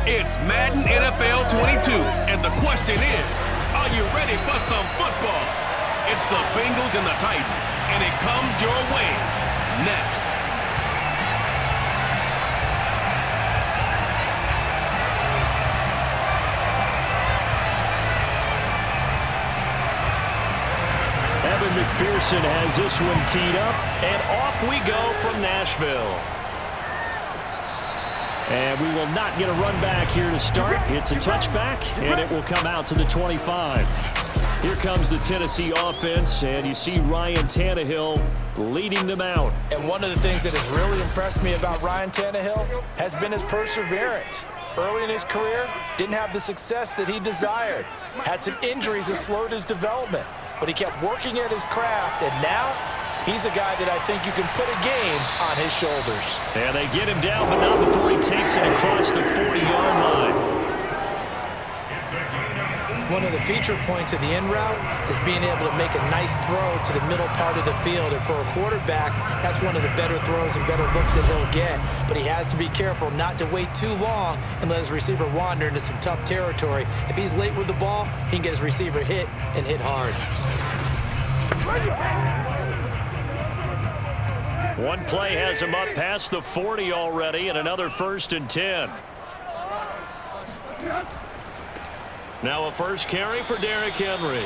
It's Madden NFL 22, and the question is, are you ready for some football? It's the Bengals and the Titans, and it comes your way next. Evan McPherson has this one teed up, and off we go from Nashville. And we will not get a run back here to start. It's a touchback, and it will come out to the 25. Here comes the Tennessee offense, and you see Ryan Tannehill leading them out. And one of the things that has really impressed me about Ryan Tannehill has been his perseverance. Early in his career, didn't have the success that he desired. Had some injuries that slowed his development, but he kept working at his craft, and now he's a guy that I think you can put a game on his shoulders. And they get him down, but not before he takes it across the 40-yard line. One of the feature points of the in route is being able to make a nice throw to the middle part of the field. And for a quarterback, that's one of the better throws and better looks that he'll get. But he has to be careful not to wait too long and let his receiver wander into some tough territory. If he's late with the ball, he can get his receiver hit and hit hard. One play has him up past the 40 already, and another 1st and 10. Now a first carry for Derrick Henry.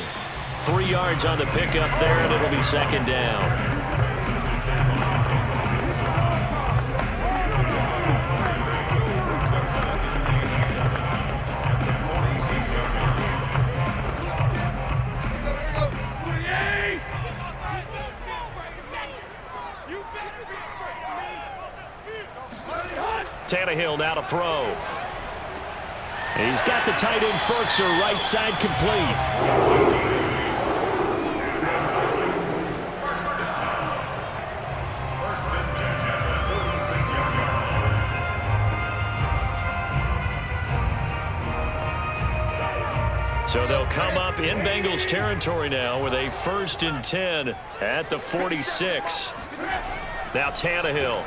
3 yards on the pickup there, and it'll be 2nd down. Tannehill now to throw. He's got the tight end Ferkser right side complete. So they'll come up in Bengals territory now with a 1st and 10 at the 46. Now Tannehill.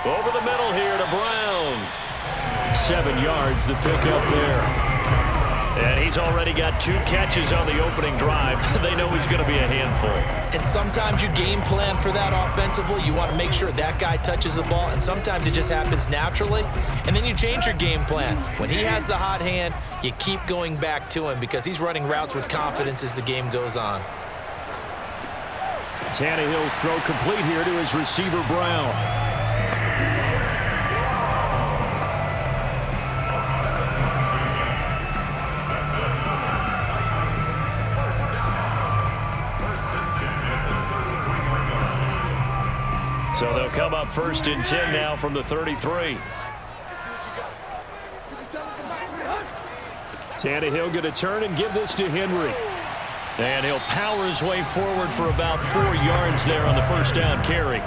Over the middle here to Brown. 7 yards, the pickup there. And he's already got 2 catches on the opening drive. They know he's going to be a handful. And sometimes you game plan for that offensively. You want to make sure that guy touches the ball, and sometimes it just happens naturally. And then you change your game plan. When he has the hot hand, you keep going back to him because he's running routes with confidence as the game goes on. Tannehill's throw complete here to his receiver, Brown. So they'll come up 1st and 10 now from the 33. Tannehill going to turn and give this to Henry. And he'll power his way forward for about 4 yards there on the 1st down carry.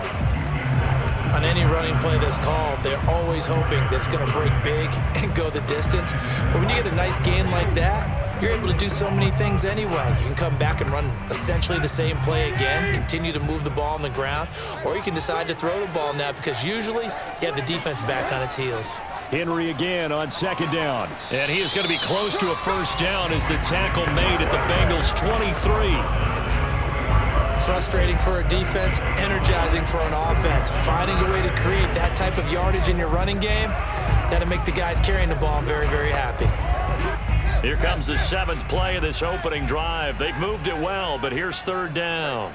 On any running play that's called, they're always hoping that it's going to break big and go the distance. But when you get a nice gain like that, you're able to do so many things anyway. You can come back and run essentially the same play again, continue to move the ball on the ground, or you can decide to throw the ball now because usually you have the defense back on its heels. Henry again on 2nd down. And he is going to be close to a 1st down as the tackle made at the Bengals 23. Frustrating for a defense, energizing for an offense. Finding a way to create that type of yardage in your running game, that'll make the guys carrying the ball very, very happy. Here comes the 7th play of this opening drive. They've moved it well, but here's 3rd down.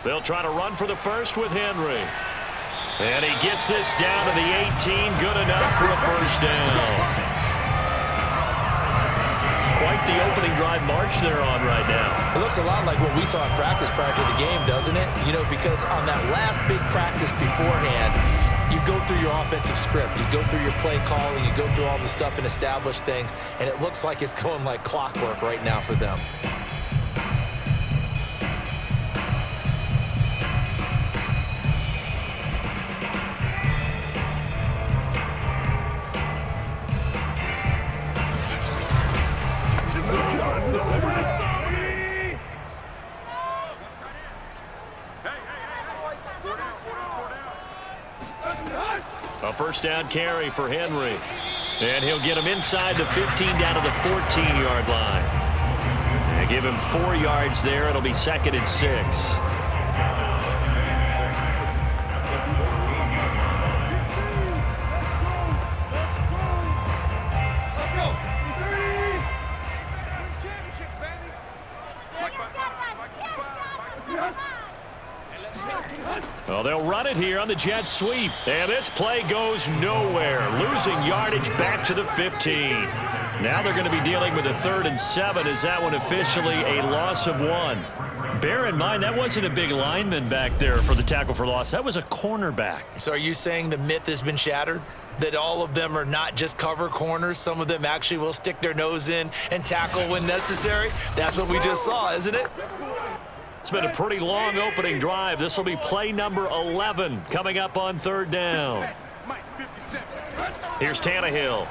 They'll try to run for the first with Henry. And he gets this down to the 18. Good enough for a 1st down. Quite the opening drive march they're on right now. It looks a lot like what we saw in practice prior to the game, doesn't it? You know, because on that last big practice beforehand, you go through your offensive script. You go through your play calling. You go through all the stuff and establish things. And it looks like it's going like clockwork right now for them. A first down carry for Henry. And he'll get him inside the 15 down to the 14-yard line. And give him 4 yards there. It'll be 2nd and 6. Well, they'll run it here on the jet sweep. And this play goes nowhere. Losing yardage back to the 15. Now they're going to be dealing with a 3rd and 7. Is that one officially a loss of 1? Bear in mind, that wasn't a big lineman back there for the tackle for loss. That was a cornerback. So are you saying the myth has been shattered? That all of them are not just cover corners? Some of them actually will stick their nose in and tackle when necessary? That's what we just saw, isn't it? It's been a pretty long opening drive. This will be play number 11 coming up on 3rd down. Here's Tannehill.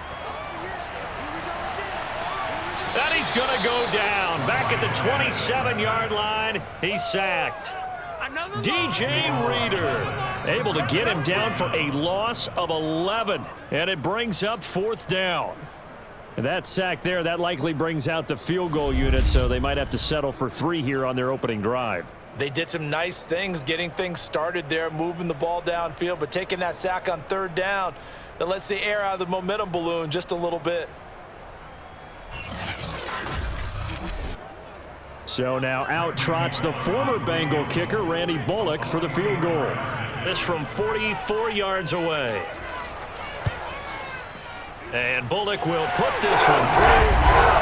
And he's going to go down. Back at the 27-yard line. He's sacked. DJ Reader able to get him down for a loss of 11. And it brings up 4th down. And that sack there, that likely brings out the field goal unit, so they might have to settle for 3 here on their opening drive. They did some nice things getting things started there, moving the ball downfield, but taking that sack on 3rd down, that lets the air out of the momentum balloon just a little bit. So now out trots the former Bengal kicker, Randy Bullock, for the field goal. This from 44 yards away. And Bullock will put this one through.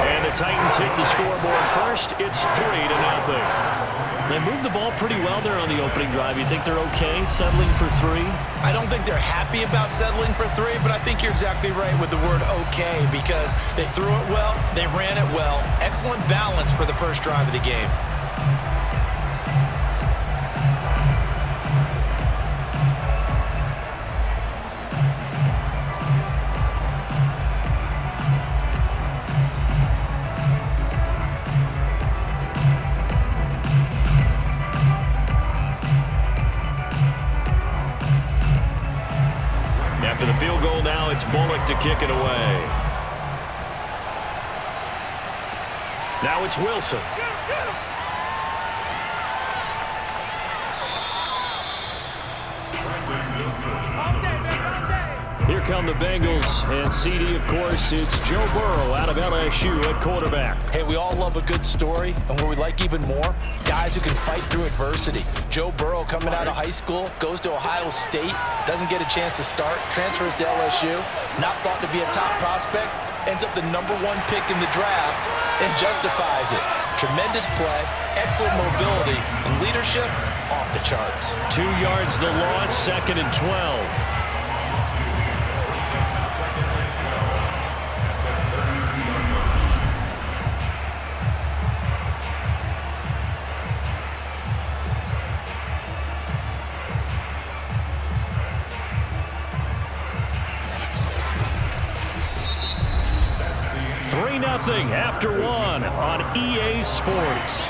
And the Titans hit the scoreboard first. It's 3-0. They moved the ball pretty well there on the opening drive. You think they're okay settling for 3? I don't think they're happy about settling for 3, but I think you're exactly right with the word okay, because they threw it well, they ran it well. Excellent balance for the first drive of the game. After the field goal now, it's Bullock to kick it away. Now it's Wilson. Here come the Bengals, and CD, of course, it's Joe Burrow out of LSU at quarterback. Hey, we all love a good story, and what we like even more, guys who can fight through adversity. Joe Burrow coming out of high school, goes to Ohio State, doesn't get a chance to start, transfers to LSU, not thought to be a top prospect, ends up the #1 pick in the draft, and justifies it. Tremendous play, excellent mobility, and leadership off the charts. 2 yards the loss, 2nd and 12. After 1 on EA Sports.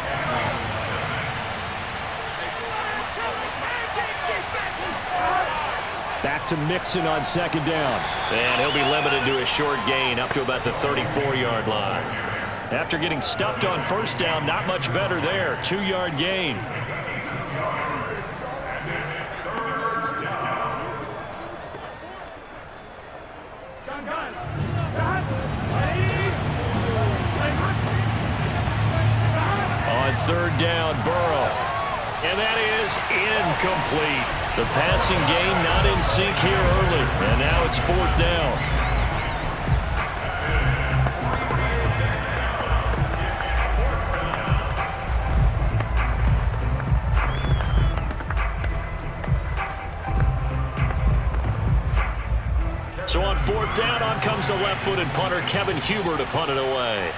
Back to Mixon on 2nd down. And he'll be limited to a short gain up to about the 34-yard line. After getting stuffed on 1st down, not much better there. 2-yard gain. On 3rd down, Burrow. And that is incomplete. The passing game not in sync here early. And now it's 4th down. So on 4th down, on comes the left-footed punter, Kevin Huber, to punt it away.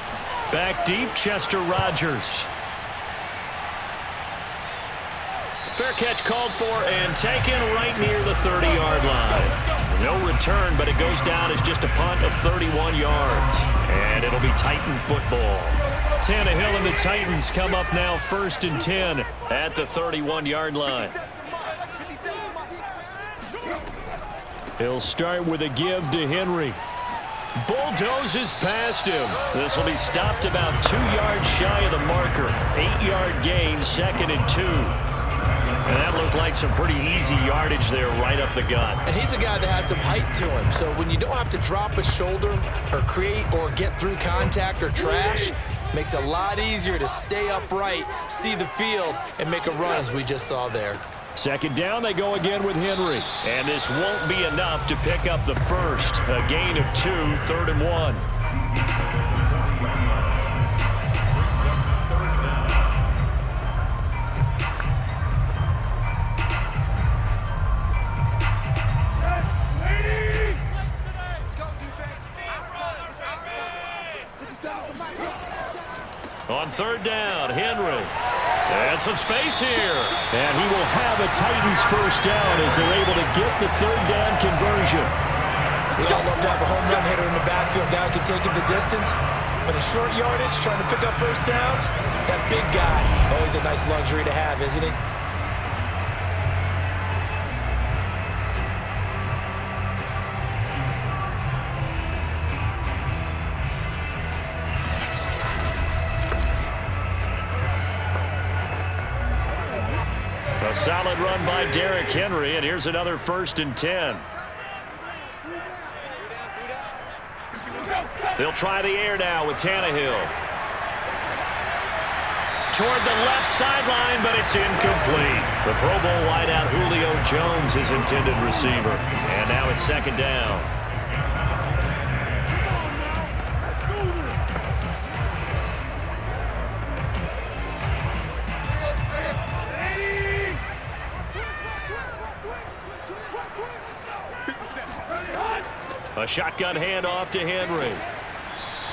Back deep, Chester Rogers. Fair catch called for and taken right near the 30-yard line. No return, but it goes down as just a punt of 31 yards. And it'll be Titan football. Tannehill and the Titans come up now 1st and 10 at the 31-yard line. He'll start with a give to Henry. Bulldozes past him. This will be stopped about 2 yards shy of the marker. 8-yard gain, 2nd and 2. And that looked like some pretty easy yardage there right up the gut. And he's a guy that has some height to him. So when you don't have to drop a shoulder or create or get through contact or trash, makes it a lot easier to stay upright, see the field, and make a run as we just saw there. 2nd down, they go again with Henry. And this won't be enough to pick up the first. A gain of 2, 3rd and 1. On 3rd down, Henry. And some space here. And he will have a Titans first down as they're able to get the 3rd down conversion. We all love to have a home run hitter in the backfield. Guy can take it the distance. But in short yardage, trying to pick up first downs, that big guy, always a nice luxury to have, isn't he? A solid run by Derrick Henry, and here's another 1st and 10. They'll try the air now with Tannehill. Toward the left sideline, but it's incomplete. The Pro Bowl wideout Julio Jones is intended receiver. And now it's 2nd down. A shotgun handoff to Henry.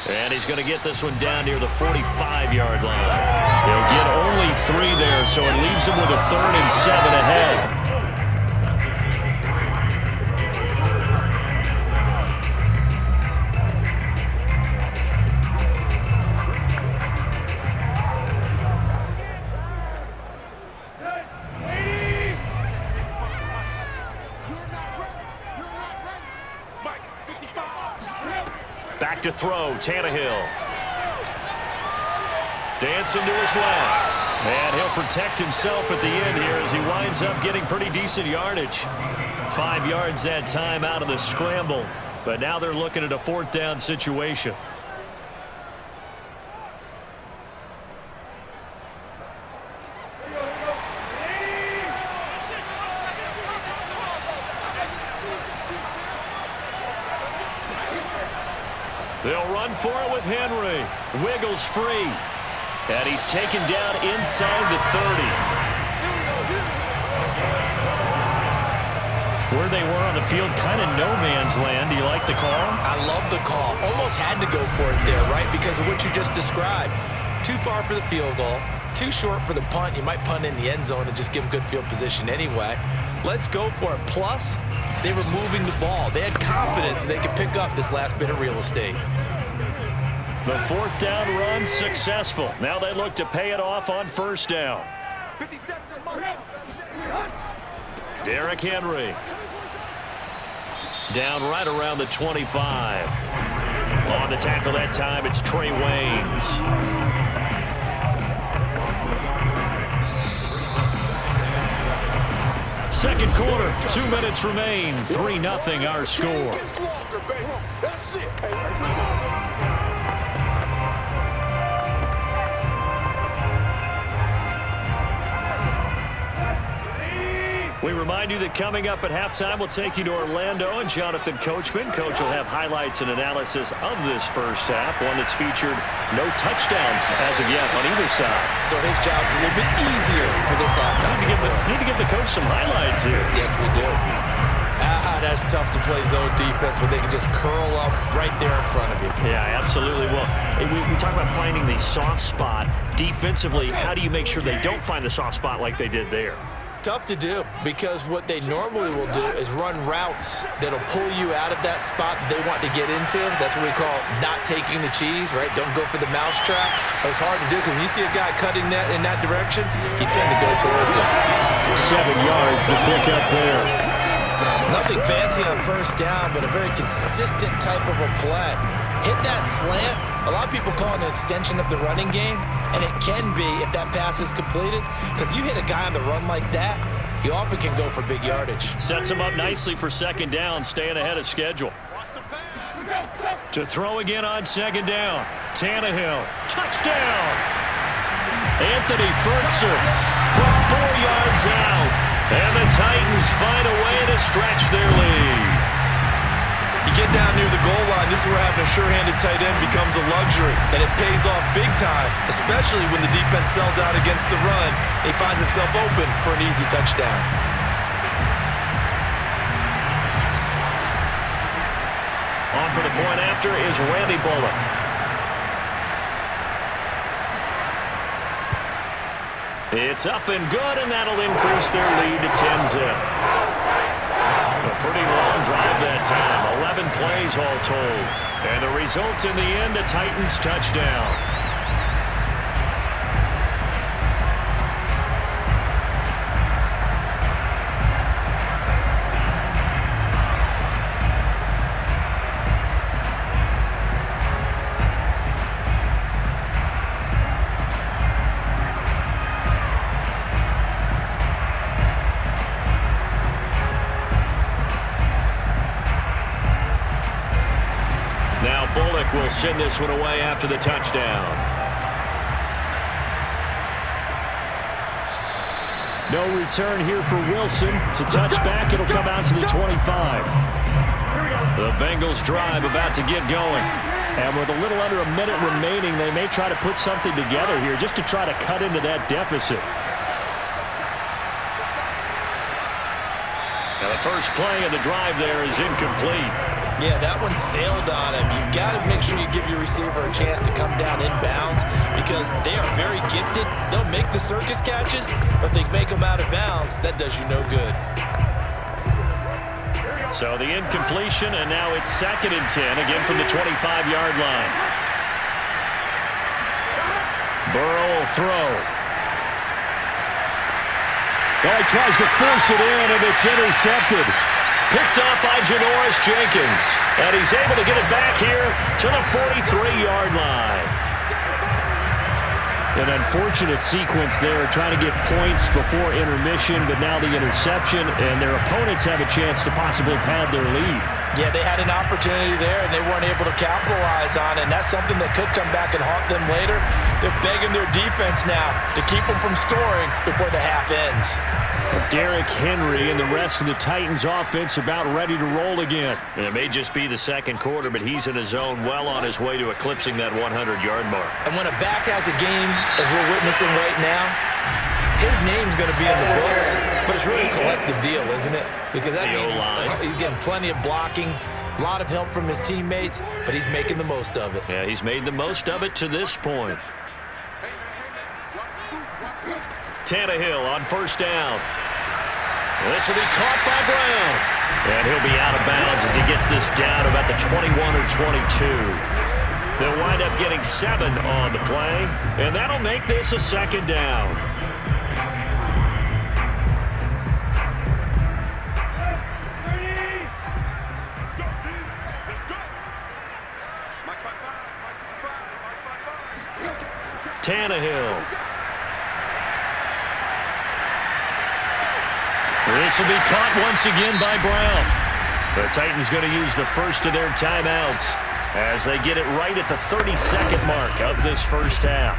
And he's going to get this one down near the 45-yard line. He'll get only 3 there, so it leaves him with a 3rd and 7 ahead. Back to throw, Tannehill. Dancing to his left. And he'll protect himself at the end here as he winds up getting pretty decent yardage. 5 yards that time out of the scramble. But now they're looking at a 4th down situation. They'll run for it with Henry. Wiggles free. And he's taken down inside the 30. Where they were on the field, kind of no man's land. Do you like the call? I love the call. Almost had to go for it there, right? Because of what you just described. Too far for the field goal. Too short for the punt. You might punt in the end zone and just give them good field position anyway. Let's go for it. Plus, they were moving the ball. They had confidence that they could pick up this last bit of real estate. The 4th down run successful. Now they look to pay it off on 1st down. Derrick Henry. Down right around the 25. On the tackle that time, it's Trey Waynes. Second quarter, 2 minutes remain. 3-0 our score. We remind you that coming up at halftime, we'll take you to Orlando and Jonathan Coachman. Coach will have highlights and analysis of this first half, one that's featured no touchdowns as of yet on either side. So his job's a little bit easier for this halftime. Need to give the coach some highlights here. Yes, we do. That's tough to play zone defense when they can just curl up right there in front of you. Yeah, absolutely. Well, we talk about finding the soft spot. Defensively, how do you make sure they don't find the soft spot like they did there? Tough to do, because what they normally will do is run routes that'll pull you out of that spot that they want to get into. That's what we call not taking the cheese, right? Don't go for the mousetrap. But it's hard to do because when you see a guy cutting that in that direction, you tend to go towards it. 7 yards, the pick up there. Nothing fancy on first down, but a very consistent type of a play. Hit that slant. A lot of people call it an extension of the running game, and it can be if that pass is completed, because you hit a guy on the run like that, he often can go for big yardage. Sets him up nicely for second down, staying ahead of schedule. To throw again on second down. Tannehill, touchdown! Anthony Fertzer from 4 yards out. And the Titans find a way to stretch their lead. You get down near the goal line, this is where having a sure-handed tight end becomes a luxury, and it pays off big time, especially when the defense sells out against the run. They find themselves open for an easy touchdown. On for the point after is Randy Bullock. It's up and good, and that'll increase their lead to 10-zip. A pretty long drive that time, 11 plays all told. And the result in the end, a Titans touchdown. Bullock will send this one away after the touchdown. No return here for Wilson. To touch back, it'll come out to the 25. The Bengals drive about to get going. And with a little under a minute remaining, they may try to put something together here just to try to cut into that deficit. Now the first play of the drive there is incomplete. Yeah, that one sailed on him. You've got to make sure you give your receiver a chance to come down inbounds because they are very gifted. They'll make the circus catches, but they make them out of bounds. That does you no good. So the incompletion, and now it's 2nd and 10, again from the 25-yard line. Burrow will throw. Well, he tries to force it in, and it's intercepted. Picked up by Janoris Jenkins. And he's able to get it back here to the 43-yard line. An unfortunate sequence there, trying to get points before intermission, but now the interception, and their opponents have a chance to possibly pad their lead. Yeah, they had an opportunity there, and they weren't able to capitalize on it, and that's something that could come back and haunt them later. They're begging their defense now to keep them from scoring before the half ends. Derrick Henry and the rest of the Titans offense about ready to roll again. And it may just be the second quarter, but he's in his zone, well on his way to eclipsing that 100-yard mark. And when a back has a game, as we're witnessing right now, his name's going to be in the books, but it's really a collective deal, isn't it? Because that means he's getting plenty of blocking, a lot of help from his teammates, but he's making the most of it. Yeah, he's made the most of it to this point. Tannehill on first down. This will be caught by Brown. And he'll be out of bounds as he gets this down about the 21 or 22. They'll wind up getting 7 on the play, and that'll make this a 2nd down. Tannehill. This will be caught once again by Brown. The Titans going to use the first of their timeouts as they get it right at the 30-second mark of this first half.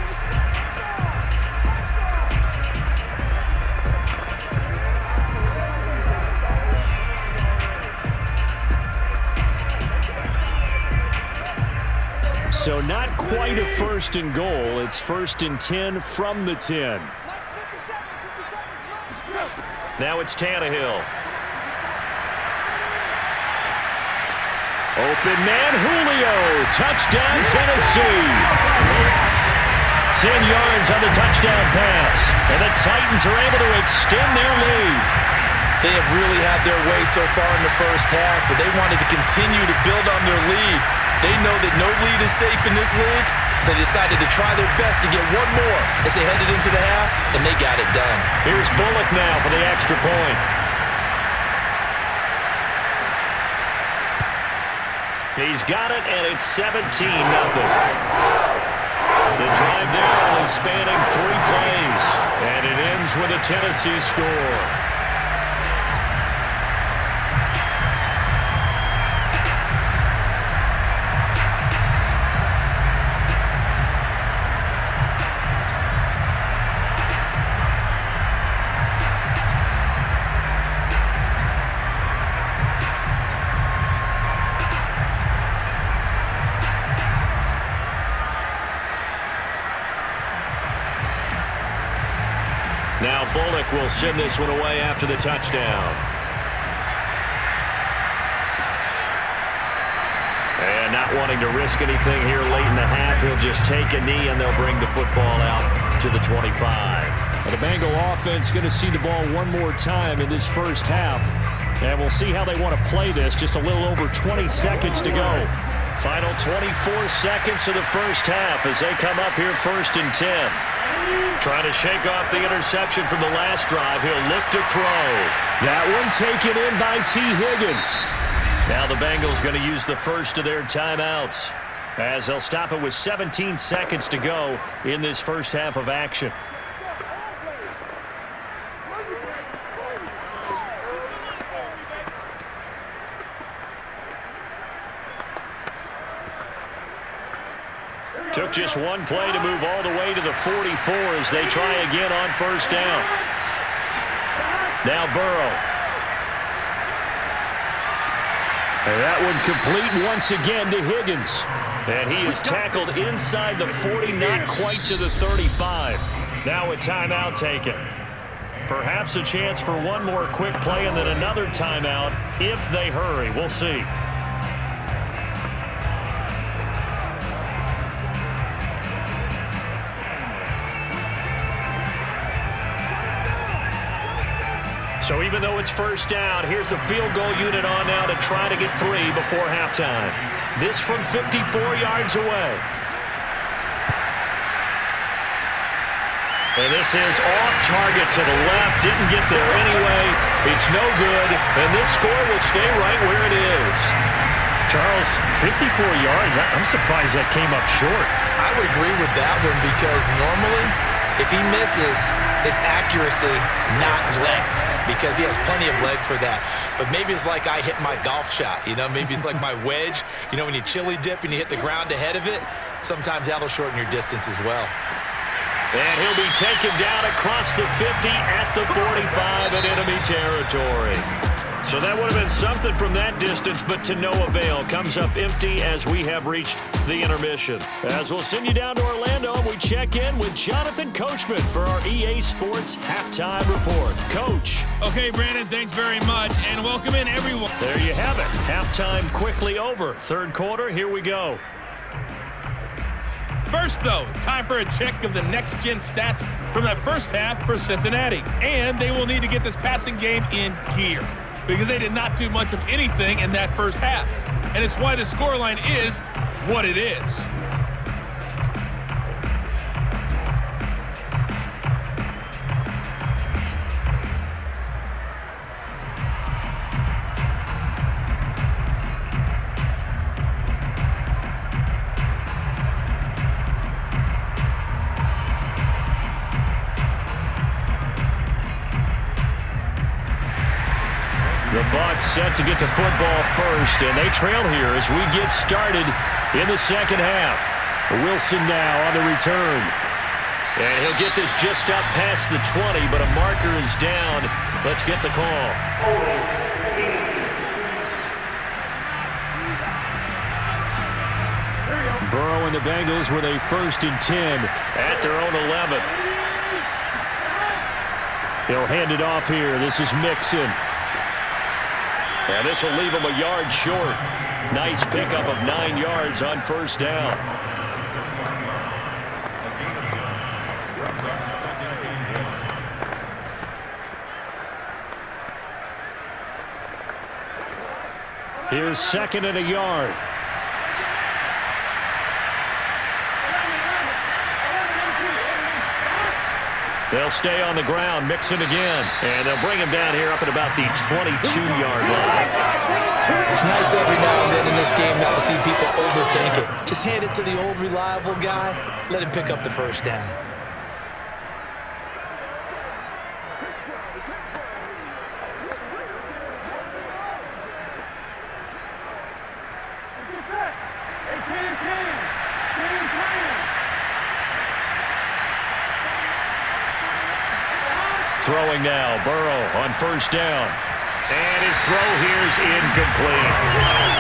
So not quite a 1st and goal. It's 1st and 10 from the 10. Now it's Tannehill. Open man, Julio. Touchdown, Tennessee. 10 yards on the touchdown pass. And the Titans are able to extend their lead. They have really had their way so far in the first half, but they wanted to continue to build on their lead. They know that no lead is safe in this league, so they decided to try their best to get one more as they headed into the half, and they got it done. Here's Bullock now for the extra point. He's got it, and it's 17-0. The drive there only spanning 3 plays, and it ends with a Tennessee score. Now Bullock will send this one away after the touchdown. And not wanting to risk anything here late in the half, he'll just take a knee and they'll bring the football out to the 25. Well, the Bengal offense going to see the ball one more time in this first half. And we'll see how they want to play this. Just a little over 20 seconds to go. Final 24 seconds of the first half as they come up here 1st and 10. Trying to shake off the interception from the last drive. He'll look to throw. That one taken in by T. Higgins. Now the Bengals going to use the first of their timeouts as they'll stop it with 17 seconds to go in this first half of action. Took just one play to move all the way to the 44 as they try again on 1st down. Now Burrow. And that one complete once again to Higgins. And he is tackled inside the 40, not quite to the 35. Now a timeout taken. Perhaps a chance for one more quick play and then another timeout if they hurry. We'll see. So even though it's 1st down, here's the field goal unit on now to try to get 3 before halftime. This from 54 yards away. And this is off target to the left. Didn't get there anyway. It's no good. And this score will stay right where it is. Charles, 54 yards. I'm surprised that came up short. I would agree with that one because normally if he misses, it's accuracy, not length, because he has plenty of leg for that. But maybe it's like I hit my golf shot, you know? Maybe it's like my wedge. You know, when you chili dip and you hit the ground ahead of it, sometimes that'll shorten your distance as well. And he'll be taken down across the 50 at the 45 in enemy territory. So that would have been something from that distance, but to no avail. Comes up empty as we have reached the intermission. As we'll send you down to Orlando, we check in with Jonathan Coachman for our EA Sports Halftime Report. Coach. Okay, Brandon, thanks very much, and welcome in, everyone. There you have it. Halftime quickly over. 3rd quarter, here we go. First, though, time for a check of the next-gen stats from that first half for Cincinnati. And they will need to get this passing game in gear, because they did not do much of anything in that first half. And it's why the scoreline is what it is. The Bucs set to get the football first, and they trail here as we get started in the second half. Wilson now on the return. And he'll get this just up past the 20, but a marker is down. Let's get the call. Burrow and the Bengals with a 1st and 10. At their own 11. They'll hand it off here. This is Mixon. And this will leave him a yard short. Nice pickup of 9 yards on 1st down. Here's 2nd and a yard. They'll stay on the ground, Mixon again. And they'll bring him down here up at about the 22-yard line. It's nice every now and then in this game not to see people overthink it. Just hand it to the old reliable guy. Let him pick up the first down. Throwing now, Burrow on first down. And his throw here is incomplete.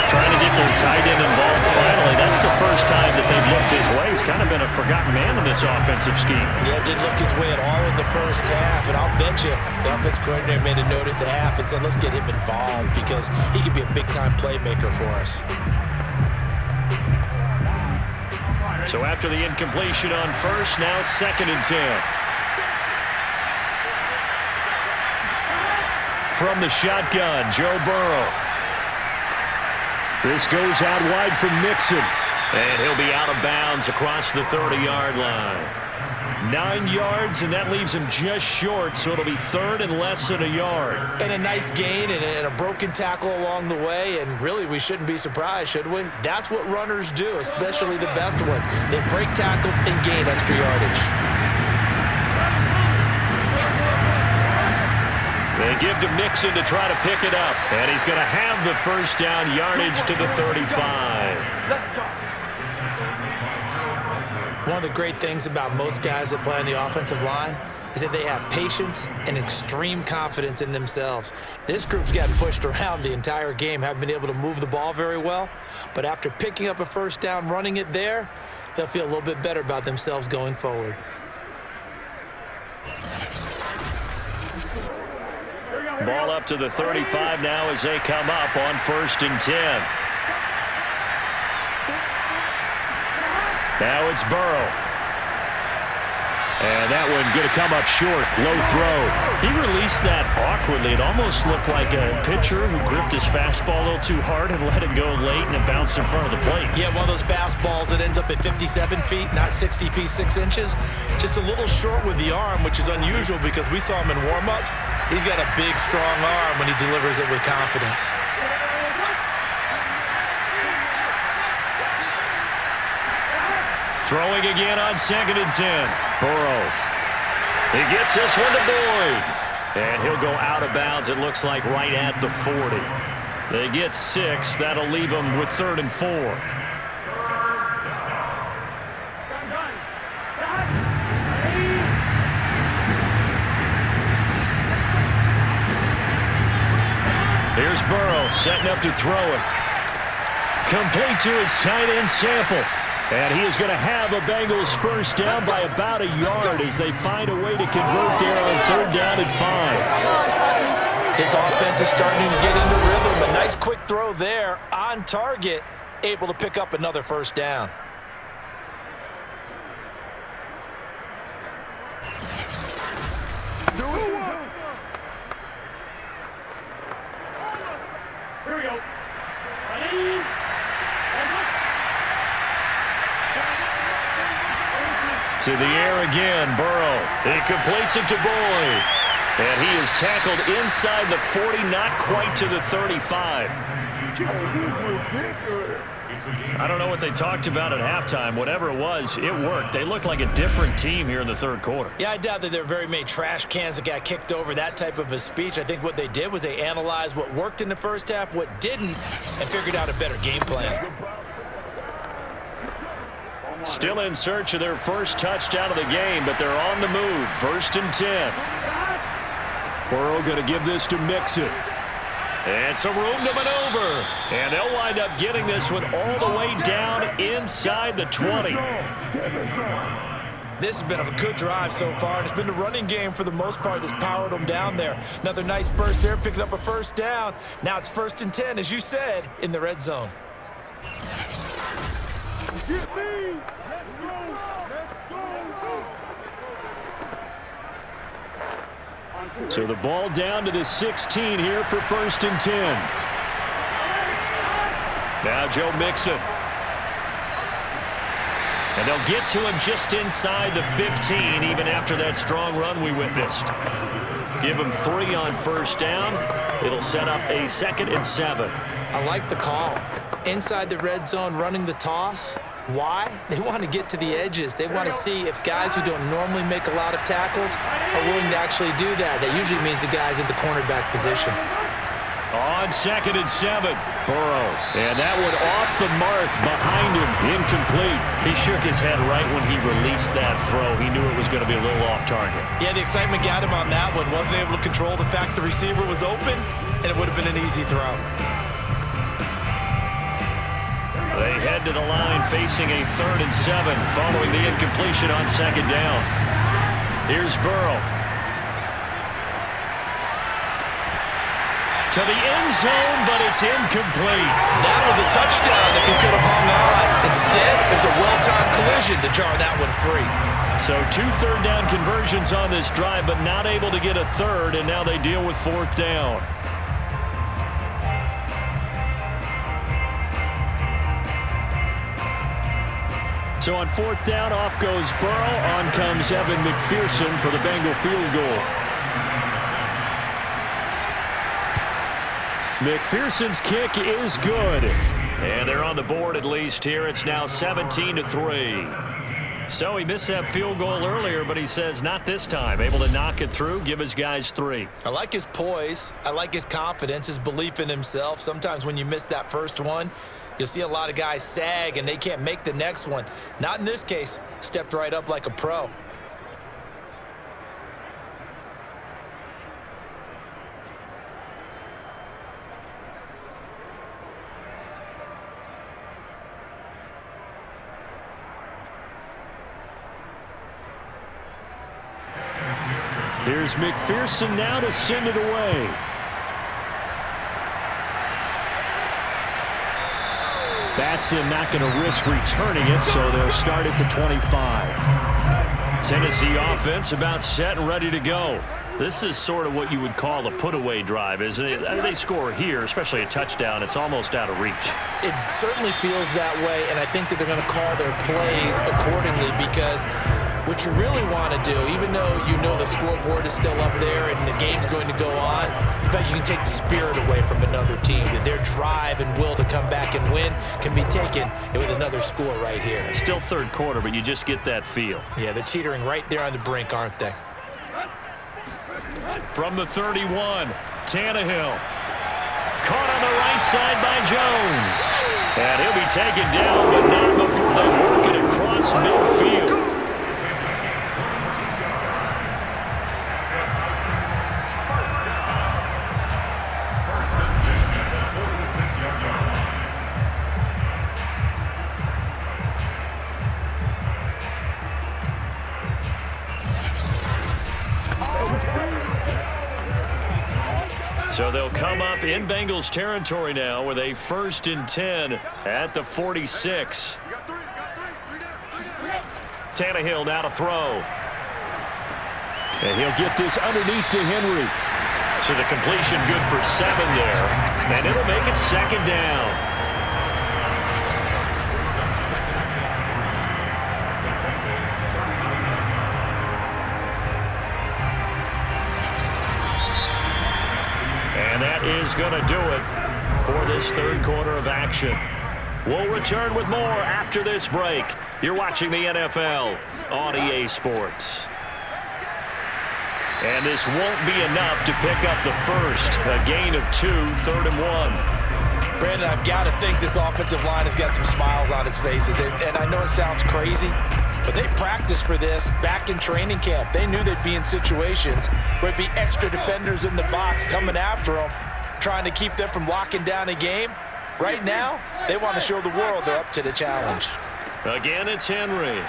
Trying to get their tight end involved finally. That's the first time that they've looked his way. He's kind of been a forgotten man in this offensive scheme. Yeah, didn't look his way at all in the first half. And I'll bet you the offense coordinator made a note at the half and said, let's get him involved because he can be a big-time playmaker for us. So after the incompletion on first, now 2nd and 10. From the shotgun, Joe Burrow. This goes out wide from Mixon. And he'll be out of bounds across the 30-yard line. 9 yards, and that leaves him just short, so it'll be 3rd and less than a yard. And a nice gain and a broken tackle along the way, and really we shouldn't be surprised, should we? That's what runners do, especially the best ones. They break tackles and gain extra yardage. They give to Mixon to try to pick it up. And he's going to have the first down, yardage to the 35. Let's go. One of the great things about most guys that play on the offensive line is that they have patience and extreme confidence in themselves. This group's gotten pushed around the entire game, haven't been able to move the ball very well. But after picking up a first down, running it there, they'll feel a little bit better about themselves going forward. Ball up to the 35 now as they come up on 1st and 10. Now it's Burrow. And that one going to come up short. Low throw. He released that awkwardly. It almost looked like a pitcher who gripped his fastball a little too hard and let it go late, and it bounced in front of the plate. Yeah, one of those fastballs that ends up at 57 feet, not 60 feet 6 inches. Just a little short with the arm, which is unusual because we saw him in warm-ups. He's got a big, strong arm when he delivers it with confidence. Throwing again on 2nd and 10. Burrow. He gets this one to Boyd. And he'll go out of bounds, it looks like, right at the 40. They get 6. That'll leave them with 3rd and 4. Here's Burrow setting up to throw it. Complete to his tight end Sample. And he is going to have a Bengals first down by about a yard as they find a way to convert there on 3rd down and 5. This offense is starting to get into rhythm. A nice quick throw there on target, able to pick up another first down. Here we go. To the air again, Burrow. He completes it to Boyd. And he is tackled inside the 40, not quite to the 35. I don't know what they talked about at halftime. Whatever it was, it worked. They look like a different team here in the 3rd quarter. Yeah, I doubt that there are very many trash cans that got kicked over, that type of a speech. I think what they did was they analyzed what worked in the first half, what didn't, and figured out a better game plan. Still in search of their first touchdown of the game, but they're on the move. 1st and 10. Burrow going to give this to Mixon. And some room to maneuver. And they'll wind up getting this one all the way down inside the 20. This has been a good drive so far, and it's been the running game for the most part that's powered them down there. Another nice burst there, picking up a first down. Now it's 1st and 10, as you said, in the red zone. So the ball down to the 16 here for 1st and 10. Now Joe Mixon. And they'll get to him just inside the 15, even after that strong run we witnessed. Give him 3 on first down. It'll set up a 2nd and 7. I like the call. Inside the red zone, running the toss. Why? They want to get to the edges. They want to see if guys who don't normally make a lot of tackles are willing to actually do that. That usually means the guys in the cornerback position. On 2nd and 7. Burrow. And that one off the mark behind him. Incomplete. He shook his head right when he released that throw. He knew it was going to be a little off target. Yeah, the excitement got him on that one. Wasn't able to control the fact the receiver was open, and it would have been an easy throw. They head to the line facing a 3rd and 7 following the incompletion on 2nd down. Here's Burrow. To the end zone, but it's incomplete. That was a touchdown if he could have hung on. Instead, it was a well-timed collision to jar that one free. So 2 third-down conversions on this drive, but not able to get a third, and now they deal with 4th down. So on 4th down, off goes Burrow. On comes Evan McPherson for the Bengal field goal. McPherson's kick is good. And they're on the board at least here. It's now 17-3. So he missed that field goal earlier, but he says not this time. Able to knock it through, give his guys 3. I like his poise. I like his confidence, his belief in himself. Sometimes when you miss that first one, you'll see a lot of guys sag and they can't make the next one. Not in this case. Stepped right up like a pro. Here's McPherson now to send it away. Batson not going to risk returning it, so they'll start at the 25. Tennessee offense about set and ready to go. This is sort of what you would call a put-away drive, isn't it? I mean, they score here, especially a touchdown. It's almost out of reach. It certainly feels that way, and I think that they're going to call their plays accordingly because what you really want to do, even though you know the scoreboard is still up there and the game's going to go on, in fact, you can take the spirit away from another team. That their drive and will to come back and win can be taken with another score right here. Still 3rd quarter, but you just get that feel. Yeah, they're teetering right there on the brink, aren't they? From the 31, Tannehill. Caught on the right side by Jones. And he'll be taken down, but not before they work it across midfield. So they'll come up in Bengals territory now with a 1st and 10 at the 46. Tannehill now to throw. And he'll get this underneath to Henry. So the completion good for 7 there. And it'll make it 2nd down. That is going to do it for this 3rd quarter of action. We'll return with more after this break. You're watching the NFL on EA Sports. And this won't be enough to pick up the first. A gain of 2, 3rd and 1. Brandon, I've got to think this offensive line has got some smiles on its faces. And I know it sounds crazy, but they practiced for this back in training camp. They knew they'd be in situations where it'd be extra defenders in the box coming after them, trying to keep them from locking down a game. Right now, they want to show the world they're up to the challenge. Again, it's Henry.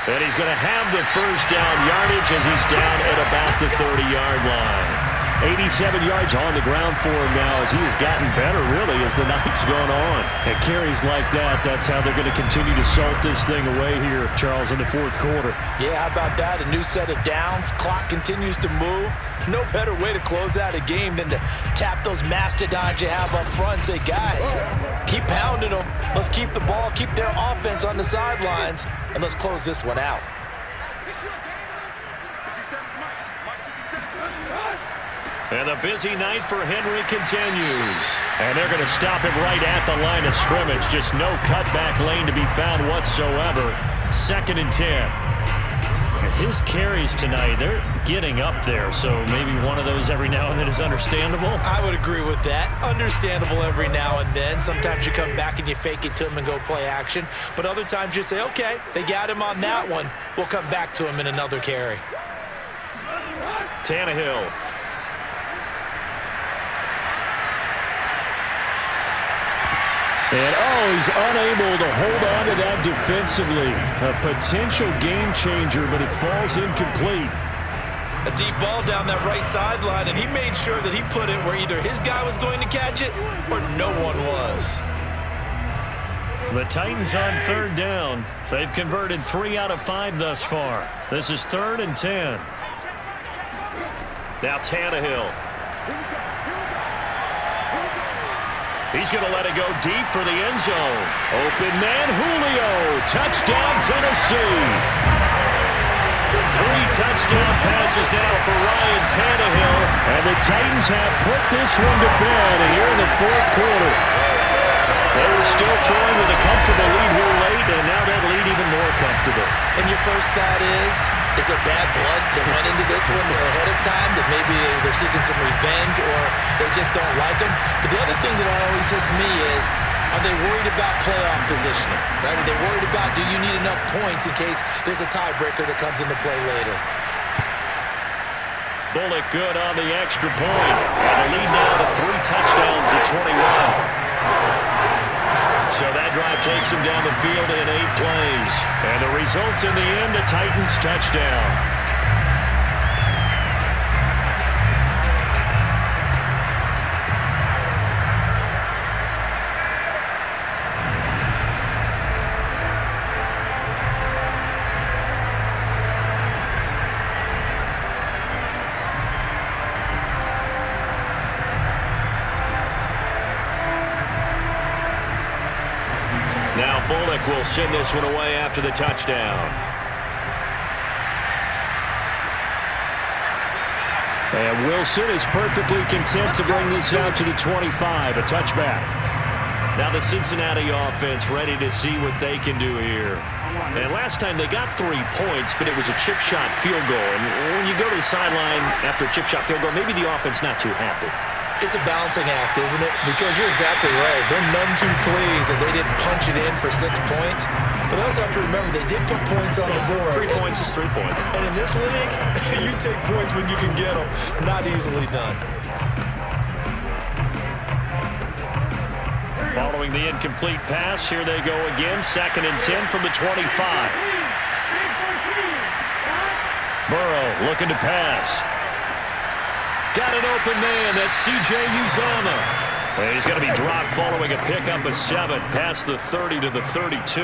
And he's going to have the 1st down yardage as he's down at about the 30-yard line. 87 yards on the ground for him now as he has gotten better, really, as the night's gone on. And carries like that, that's how they're going to continue to salt this thing away here, Charles, in the fourth quarter. Yeah, how about that? A new set of downs. Clock continues to move. No better way to close out a game than to tap those mastodons you have up front and say, guys, keep pounding them. Let's keep the ball, keep their offense on the sidelines, and let's close this one out. And the busy night for Henry continues. And they're going to stop him right at the line of scrimmage. Just no cutback lane to be found whatsoever. 2nd and 10. His carries tonight, they're getting up there, so maybe one of those every now and then is understandable. I would agree with that. Understandable every now and then. Sometimes you come back and you fake it to him and go play action. But other times you say, okay, they got him on that one. We'll come back to him in another carry. Tannehill. And, he's unable to hold on to that defensively. A potential game changer, but it falls incomplete. A deep ball down that right sideline, and he made sure that he put it where either his guy was going to catch it or no one was. The Titans on 3rd down. They've converted 3 out of 5 thus far. This is 3rd and 10. Now Tannehill. He's going to let it go deep for the end zone. Open man, Julio. Touchdown, Tennessee. 3 touchdown passes now for Ryan Tannehill. And the Titans have put this one to bed here in the fourth quarter. They were still throwing with a comfortable lead here late, and now that lead even more comfortable. And your first thought is there bad blood that went into this one ahead of time, that maybe they're seeking some revenge or they just don't like them? But the other thing that always hits me is, are they worried about playoff positioning? Right? Are they worried about, do you need enough points in case there's a tiebreaker that comes into play later? Bullock good on the extra point. And the lead now to 3 touchdowns at 21. So that drive takes him down the field in 8 plays. And the result in the end, a Titans touchdown. Now Bullock will send this one away after the touchdown. And Wilson is perfectly content to bring this out to the 25, a touchback. Now the Cincinnati offense ready to see what they can do here. And last time they got 3 points, but it was a chip shot field goal. And when you go to the sideline after a chip shot field goal, maybe the offense not too happy. It's a balancing act, isn't it? Because you're exactly right. They're none too pleased that they didn't punch it in for 6 points. But they also have to remember they did put points on the board. 3 points is 3 points. And in this league, you take points when you can get them. Not easily done. Following the incomplete pass, here they go again. 2nd and 10 from the 25. Burrow looking to pass. Got an open man. That's C.J. Uzomah. And he's going to be dropped following a pickup of 7 past the 30 to the 32.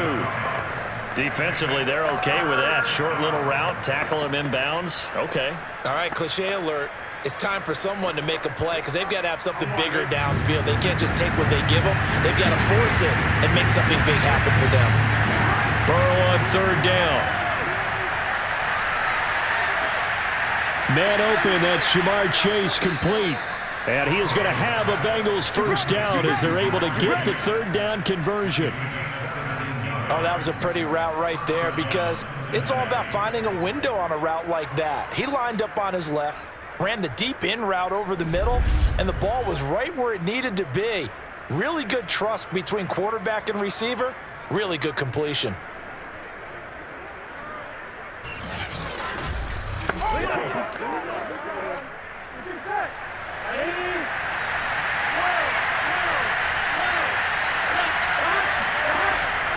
Defensively, they're okay with that. Short little route, tackle him inbounds. Okay. All right, cliche alert. It's time for someone to make a play because they've got to have something bigger downfield. They can't just take what they give them. They've got to force it and make something big happen for them. Burrow on 3rd down. Man open, that's Jamar Chase complete. And he is going to have a Bengals first down as they're able to get the 3rd down conversion. Oh, that was a pretty route right there because it's all about finding a window on a route like that. He lined up on his left, ran the deep in route over the middle, and the ball was right where it needed to be. Really good trust between quarterback and receiver. Really good completion.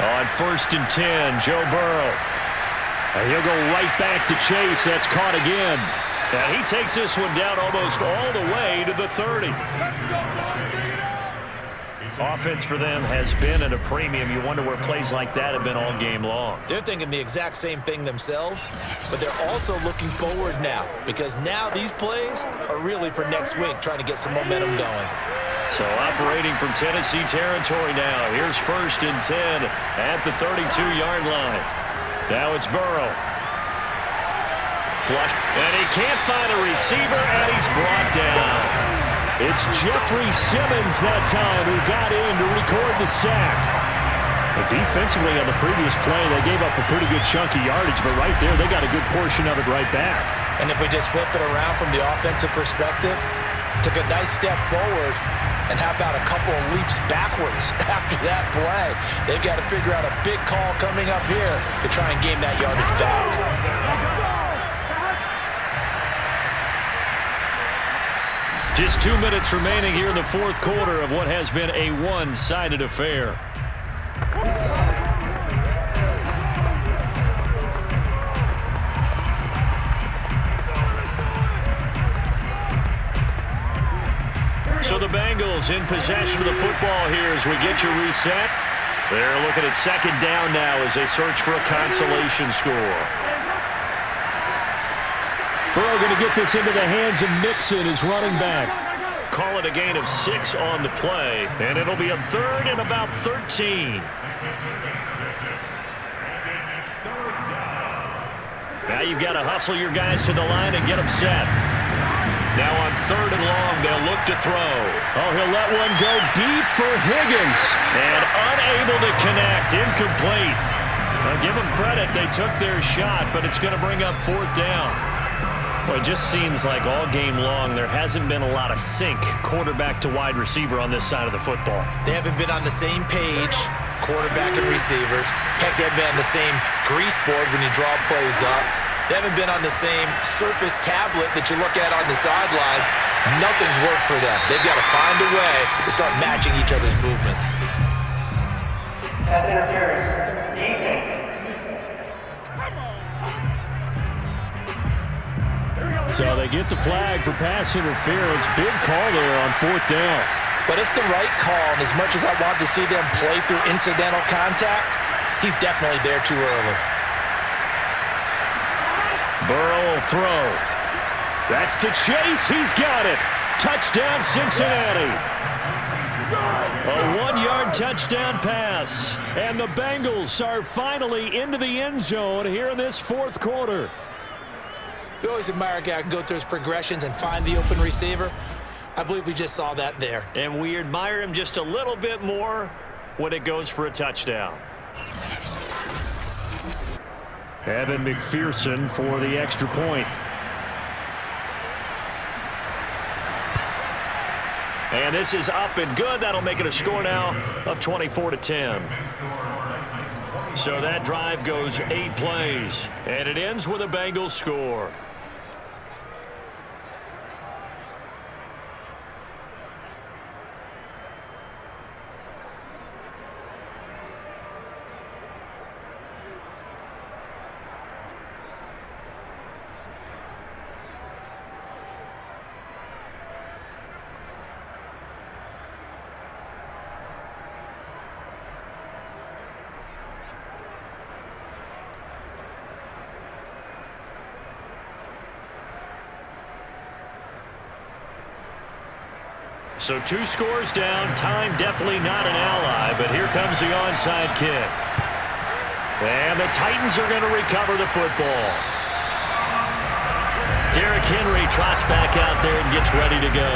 On 1st and 10, Joe Burrow. And he'll go right back to Chase. That's caught again. And he takes this one down almost all the way the 30. Offense for them has been at a premium. You wonder where plays like that have been all game long. They're thinking the exact same thing themselves, but they're also looking forward now because now these plays are really for next week, trying to get some momentum going. So operating from Tennessee territory now. Here's 1st and 10 at the 32-yard line. Now it's Burrow. Flush, and he can't find a receiver, and he's brought down. It's Jeffrey Simmons that time who got in to record the sack. But defensively on the previous play, they gave up a pretty good chunk of yardage, but right there, they got a good portion of it right back. And if we just flip it around from the offensive perspective, took a nice step forward, and how about a couple of leaps backwards after that play? They've got to figure out a big call coming up here to try and gain that yardage back. Just 2 minutes remaining here in the fourth quarter of what has been a one-sided affair. So the Bengals in possession of the football here as we get you reset. They're looking at 2nd down now as they search for a consolation score. Burrow going to get this into the hands of Mixon, his running back. Call it a gain of 6 on the play, and it'll be a 3rd and about 13. Now you've got to hustle your guys to the line and get them set. Now on 3rd and long, they'll look to throw. Oh, he'll let one go deep for Higgins. And unable to connect, incomplete. Now give them credit, they took their shot, but it's going to bring up 4th down. Well, it just seems like all game long there hasn't been a lot of sync quarterback to wide receiver on this side of the football. They haven't been on the same page, quarterback and receivers. Heck, they haven't been on the same grease board when you draw plays up. They haven't been on the same Surface tablet that you look at on the sidelines. Nothing's worked for them. They've got to find a way to start matching each other's movements. So they get the flag for pass interference. Big call there on 4th down. But it's the right call, and as much as I want to see them play through incidental contact, he's definitely there too early. Burrow will throw. That's to Chase. He's got it. Touchdown, Cincinnati. A 1-yard touchdown pass. And the Bengals are finally into the end zone here in this fourth quarter. You always admire a guy who can go through his progressions and find the open receiver. I believe we just saw that there. And we admire him just a little bit more when it goes for a touchdown. Evan McPherson for the extra point. And this is up and good. That'll make it a score now of 24-10. So that drive goes 8 plays, and it ends with a Bengals score. So 2 scores down. Time definitely not an ally, but here comes the onside kick. And the Titans are going to recover the football. Derrick Henry trots back out there and gets ready to go.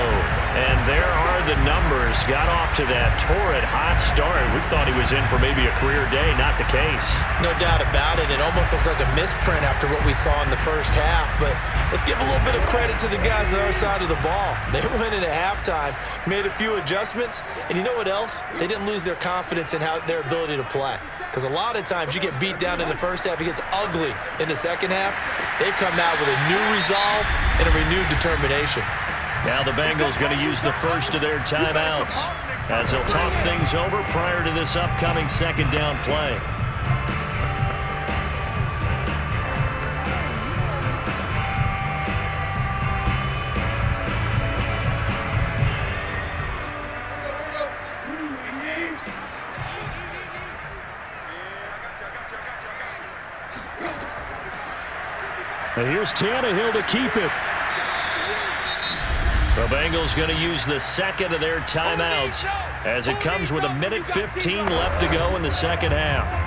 And there are the numbers. Got off to that torrid hot start. We thought he was in for maybe a career day. Not the case. No doubt about it. It almost looks like a misprint after what we saw in the first half. But let's give a little bit of credit to the guys on our side of the ball. They went in at halftime, made a few adjustments. And you know what else? They didn't lose their confidence in their ability to play. Because a lot of times you get beat down in the first half. It gets ugly in the second half. They've come out with a new resolve and a renewed determination. Now the Bengals going to use the first of their timeouts as they'll talk things over prior to this upcoming second down play. And here's Tannehill to keep it. The Bengals going to use the second of their timeouts as it comes with 1:15 left to go in the second half.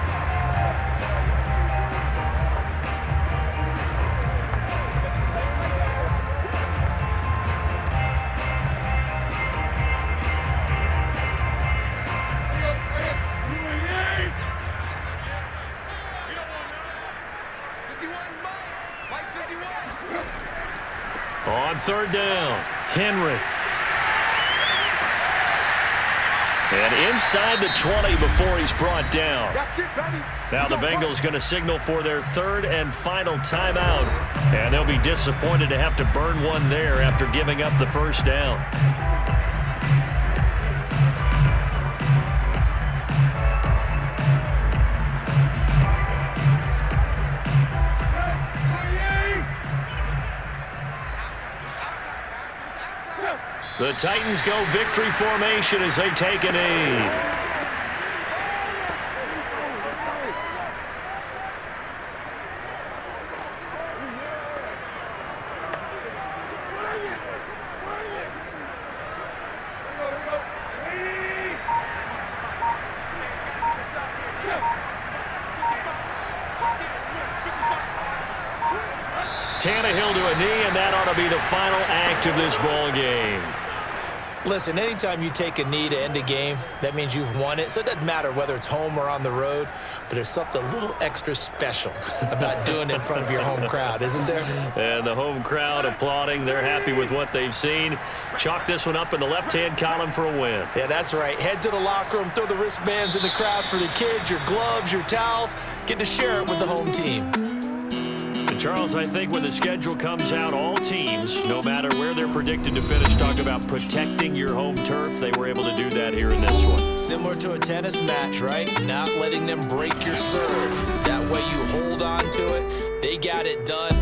On third down, Henry. And inside the 20 before he's brought down. Now the Bengals going to signal for their third and final timeout. And they'll be disappointed to have to burn one there after giving up the first down. The Titans go victory formation as they take a knee. Tannehill to a knee, and that ought to be the final act of this ball game. Listen, anytime you take a knee to end a game, that means you've won it. So it doesn't matter whether it's home or on the road, but there's something a little extra special about doing it in front of your home crowd, isn't there? And the home crowd applauding. They're happy with what they've seen. Chalk this one up in the left-hand column for a win. Yeah, that's right. Head to the locker room, throw the wristbands in the crowd for the kids, your gloves, your towels. Get to share it with the home team. Charles, I think when the schedule comes out, all teams, no matter where they're predicted to finish, talk about protecting your home turf. They were able to do that here in this one. Similar to a tennis match, right? Not letting them break your serve. That way you hold on to it. They got it done.